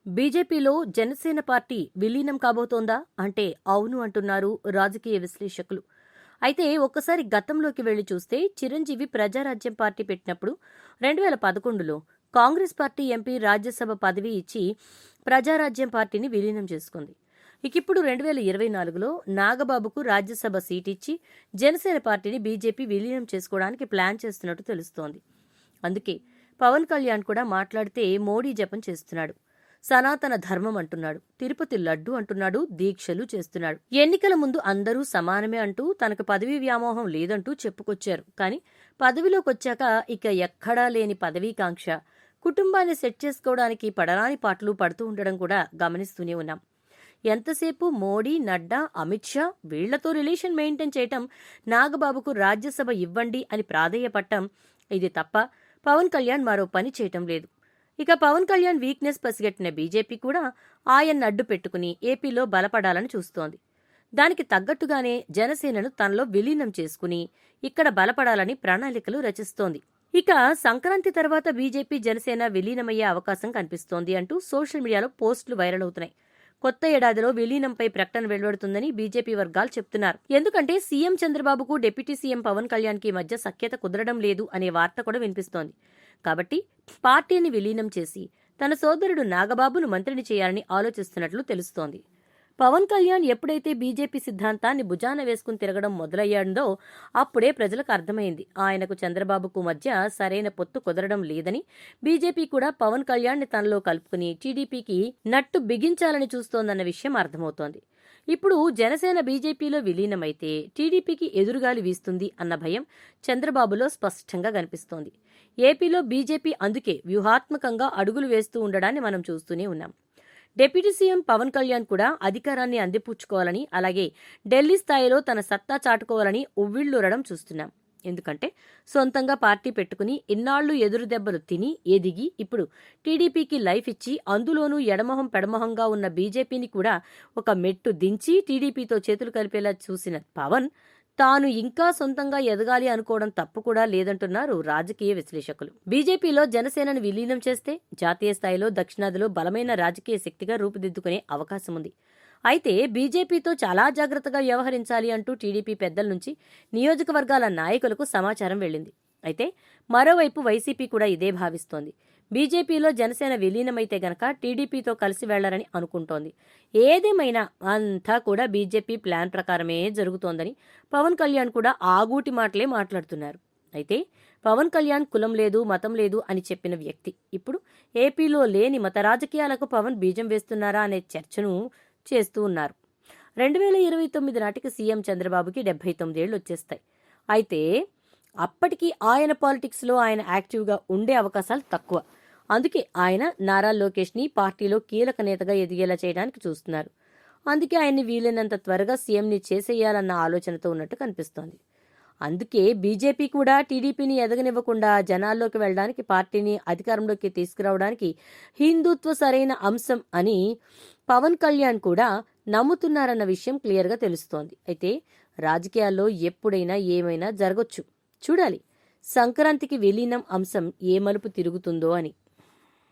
బీజేపీలో జనసేన పార్టీ విలీనం కాబోతోందా అంటే అవును అంటున్నారు రాజకీయ విశ్లేషకులు. అయితే ఒక్కసారి గతంలోకి వెళ్లి చూస్తే చిరంజీవి ప్రజారాజ్యం పార్టీ పెట్టినప్పుడు 2011లో కాంగ్రెస్ పార్టీ ఎంపీ రాజ్యసభ పదవి ఇచ్చి ప్రజారాజ్యం పార్టీని విలీనం చేసుకుంది. ఇప్పుడు 2024లో నాగబాబుకు రాజ్యసభ సీట్ ఇచ్చి జనసేన పార్టీని బీజేపీ విలీనం చేసుకోవడానికి ప్లాన్ చేస్తున్నట్టు తెలుస్తోంది. అందుకే పవన్ కళ్యాణ్ కూడా మాట్లాడితే మోడీ జపం చేస్తున్నాడు. సనాతన ధర్మం అంటున్నాడు, తిరుపతి లడ్డు అంటున్నాడు, దీక్షలు చేస్తున్నాడు. ఎన్నికల ముందు అందరూ సమానమే అంటూ తనకు పదవీ వ్యామోహం లేదంటూ చెప్పుకొచ్చారు. కానీ పదవిలోకొచ్చాక ఇక ఎక్కడా లేని పదవీకాంక్ష, కుటుంబాన్ని సెట్ చేసుకోవడానికి పడరాని పాటలు పడుతూ ఉండడం కూడా గమనిస్తూనే ఉన్నాం. ఎంతసేపు మోడీ, నడ్డా, అమిత్ షా వీళ్లతో రిలేషన్ మెయింటైన్ చేయటం, నాగబాబుకు రాజ్యసభ ఇవ్వండి అని ప్రాధేయపట్టం, ఇది తప్ప పవన్ కళ్యాణ్ మరో పని చేయటం లేదు. ఇక పవన్ కళ్యాణ్ వీక్నెస్ పసిగట్టిన బీజేపీ కూడా ఆయన్ని అడ్డు పెట్టుకుని ఏపీలో బలపడాలని చూస్తోంది. దానికి తగ్గట్టుగానే జనసేనను తనలో విలీనం చేసుకుని ఇక్కడ బలపడాలని ప్రణాళికలు రచిస్తోంది. ఇక సంక్రాంతి తర్వాత బీజేపీ జనసేన విలీనమయ్యే అవకాశం కనిపిస్తోంది అంటూ సోషల్ మీడియాలో పోస్టులు వైరల్ అవుతున్నాయి. కొత్త ఏడాదిలో విలీనంపై ప్రకటన వెలువడుతుందని బీజేపీ వర్గాలు చెప్తున్నారు. ఎందుకంటే సీఎం చంద్రబాబుకు డిప్యూటీ సీఎం పవన్ కళ్యాణ్ కి మధ్య సఖ్యత కుదరడం లేదు అనే వార్త కూడా వినిపిస్తోంది. కాబట్టి పార్టీని విలీనం చేసి తన సోదరుడు నాగబాబును మంత్రిని చేయాలని ఆలోచిస్తున్నట్లు తెలుస్తోంది. పవన్ కళ్యాణ్ ఎప్పుడైతే బీజేపీ సిద్ధాంతాన్ని భుజాన వేసుకుని తిరగడం మొదలయ్యాడో అప్పుడే ప్రజలకు అర్థమైంది ఆయనకు చంద్రబాబుకు మధ్య సరైన పొత్తు కుదరడం లేదని. బీజేపీ కూడా పవన్ కళ్యాణ్ ని తనలో కలుపుకుని టీడీపీకి నట్టు బిగించాలని చూస్తోందన్న విషయం అర్థమవుతోంది. ఇప్పుడు జనసేన బీజేపీలో విలీనమైతే టీడీపీకి ఎదురుగాలి వీస్తుంది అన్న భయం చంద్రబాబులో స్పష్టంగా కనిపిస్తోంది. ఏపీలో బీజేపీ అందుకే వ్యూహాత్మకంగా అడుగులు వేస్తూ ఉండడాన్ని మనం చూస్తూనే ఉన్నాం. డిప్యూటీ సీఎం పవన్ కళ్యాణ్ కూడా అధికారాన్ని అందిపుచ్చుకోవాలని, అలాగే ఢిల్లీ స్థాయిలో తన సత్తా చాటుకోవాలని ఉవ్విళ్లూరడం చూస్తున్నాం. ఎందుకంటే సొంతంగా పార్టీ పెట్టుకుని ఇన్నాళ్లు ఎదురు దెబ్బలు తిని ఎదిగి ఇప్పుడు టీడీపీకి లైఫ్ ఇచ్చి అందులోనూ ఎడమొహం పెడమొహంగా ఉన్న బీజేపీని కూడా ఒక మెట్టు దించి టీడీపీతో చేతులు కలిపేలా చూసిన పవన్ తాను ఇంకా సొంతంగా ఎదగాలి అనుకోవడం తప్పు కూడా లేదంటున్నారు రాజకీయ విశ్లేషకులు. బీజేపీలో జనసేనను విలీనం చేస్తే జాతీయ స్థాయిలో దక్షిణాదిలో బలమైన రాజకీయ శక్తిగా రూపుదిద్దుకునే అవకాశం ఉంది. అయితే బీజేపీతో చాలా జాగ్రత్తగా వ్యవహరించాలి అంటూ టీడీపీ పెద్దల నుంచి నియోజకవర్గాల నాయకులకు సమాచారం వెళ్లింది. అయితే మరోవైపు వైసీపీ కూడా ఇదే భావిస్తోంది. బీజేపీలో జనసేన విలీనమైతే గనక టీడీపీతో కలిసి వెళ్లారని అనుకుంటోంది. ఏదేమైనా అంతా కూడా బీజేపీ ప్లాన్ ప్రకారమే జరుగుతోందని పవన్ కళ్యాణ్ కూడా ఆగూటి మాటలే మాట్లాడుతున్నారు. అయితే పవన్ కళ్యాణ్ కులం లేదు, మతం లేదు అని చెప్పిన వ్యక్తి ఇప్పుడు ఏపీలో లేని మత రాజకీయాలకు పవన్ బీజం వేస్తున్నారా అనే చర్చను చేస్తూ ఉన్నారు. 2029 నాటికి సీఎం చంద్రబాబుకి 79 ఏళ్లు వచ్చేస్తాయి. అయితే అప్పటికి ఆయన పాలిటిక్స్లో ఆయన యాక్టివ్గా ఉండే అవకాశాలు తక్కువ. అందుకే ఆయన నారా లోకేష్ని పార్టీలో కీలక నేతగా ఎదిగేలా చేయడానికి చూస్తున్నారు. అందుకే ఆయన్ని వీలైనంత త్వరగా సీఎంని చేసేయాలన్న ఆలోచనతో ఉన్నట్టు కనిపిస్తోంది. అందుకే బీజేపీ కూడా టీడీపీని ఎదగనివ్వకుండా జనాల్లోకి వెళ్లడానికి, పార్టీని అధికారంలోకి తీసుకురావడానికి హిందుత్వ సరైన అంశం అని పవన్ కళ్యాణ్ కూడా నమ్ముతున్నారన్న విషయం క్లియర్గా తెలుస్తోంది. అయితే రాజకీయాల్లో ఎప్పుడైనా ఏమైనా జరగొచ్చు. చూడాలి సంక్రాంతికి విలీనం అంశం ఏ మలుపు తిరుగుతుందో అని.